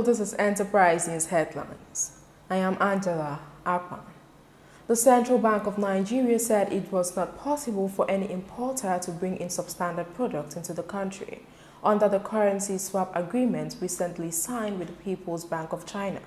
this is Enterprise News Headlines. I am Angela Akpan. The Central Bank of Nigeria said it was not possible for any importer to bring in substandard products into the country under the currency swap agreement recently signed with the People's Bank of China.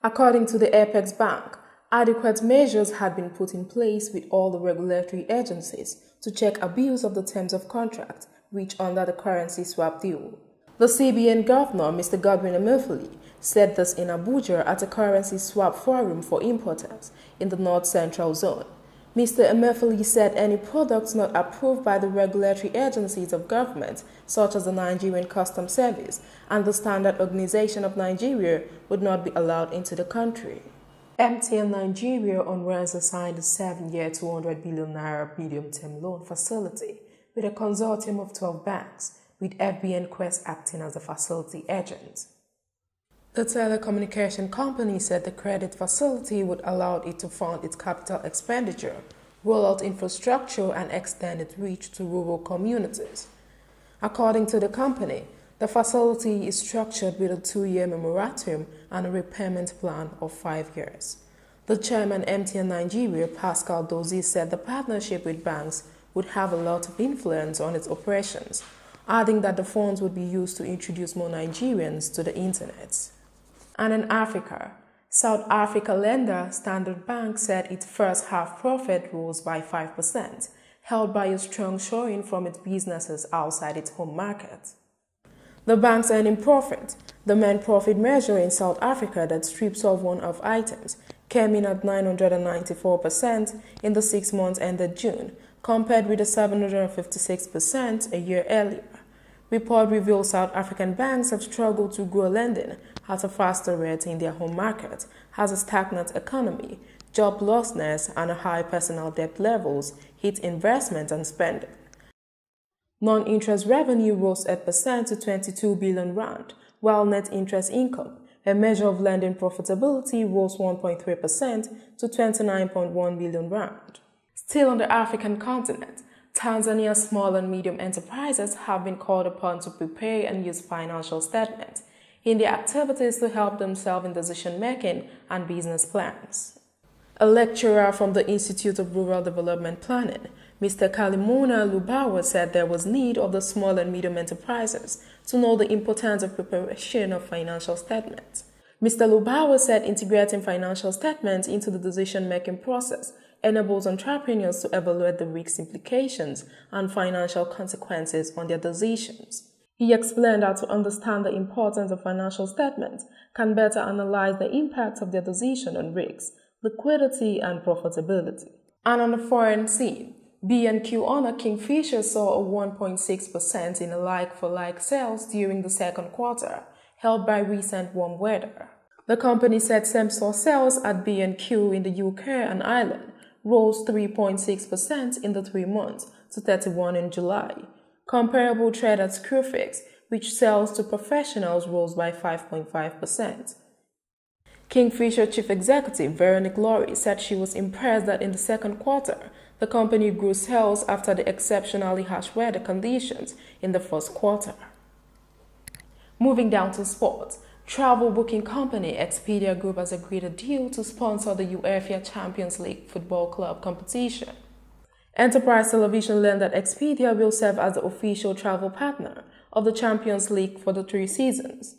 According to the Apex Bank, adequate measures had been put in place with all the regulatory agencies to check abuse of the terms of contract reached under the currency swap deal. The CBN Governor, Mr. Godwin Emefiele, said this in Abuja at a currency swap forum for importers in the North Central Zone. Mr. Emefiele said any products not approved by the regulatory agencies of government, such as the Nigerian Customs Service and the Standard Organization of Nigeria, would not be allowed into the country. MTN Nigeria on Wednesday signed a 7-year 200 billion naira medium-term loan facility with a consortium of 12 banks, with FBN Quest acting as a facility agent. The telecommunication company said the credit facility would allow it to fund its capital expenditure, roll out infrastructure, and extend its reach to rural communities. According to the company, the facility is structured with a 2-year moratorium and a repayment plan of 5 years. The chairman MTN Nigeria, Pascal Dozie, said the partnership with banks would have a lot of influence on its operations, adding that the funds would be used to introduce more Nigerians to the internet. And in Africa, South Africa lender Standard Bank said its first half profit rose by 5%, helped by a strong showing from its businesses outside its home market. The bank's earning profit, the main profit measure in South Africa that strips off one-off items, came in at 994% in the 6 months ended June, compared with the 756% a year earlier. Report reveals South African banks have struggled to grow lending at a faster rate in their home market, as a stagnant economy, joblessness, and high personal debt levels hit investment and spending. Non-interest revenue rose 8% to 22 billion rand, while net interest income, a measure of lending profitability, rose 1.3% to 29.1 billion rand. Still on the African continent, Tanzania's small and medium enterprises have been called upon to prepare and use financial statements in their activities to help themselves in decision-making and business plans. A lecturer from the Institute of Rural Development Planning, Mr. Kalimona Lubawa, said there was need of the small and medium enterprises to know the importance of preparation of financial statements. Mr. Lubawa said integrating financial statements into the decision-making process enables entrepreneurs to evaluate the risk implications and financial consequences on their decisions. He explained how to understand the importance of financial statements can better analyze the impact of their decision on risks, liquidity, and profitability. And on the foreign scene, B&Q owner Kingfisher saw a 1.6% in like-for-like sales during the second quarter, helped by recent warm weather. The company said same-store sales at B&Q in the UK and Ireland rose 3.6% in the 3 months to 31 in July. Comparable trade at Screwfix, which sells to professionals, rose by 5.5%. Kingfisher Chief Executive Veronique Laurie said she was impressed that in the second quarter, the company grew sales after the exceptionally harsh weather conditions in the first quarter. Moving down to sports, travel booking company Expedia Group has agreed a deal to sponsor the UEFA Champions League Football Club competition. Enterprise Television learned that Expedia will serve as the official travel partner of the Champions League for the 3 seasons.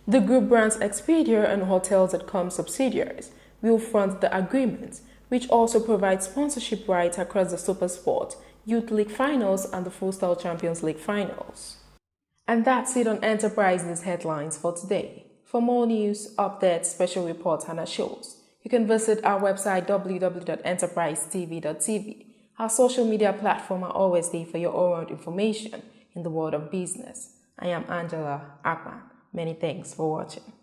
The group brands Expedia and Hotels.com subsidiaries will front the agreement, which also provides sponsorship rights across the SuperSport, Youth League finals, and the Futsal Champions League finals. And that's it on Enterprise News Headlines for today. For more news, updates, special reports, and our shows, you can visit our website www.enterprisetv.tv. Our social media platforms are always there for your all-round information in the world of business. I am Angela Akpan. Many thanks for watching.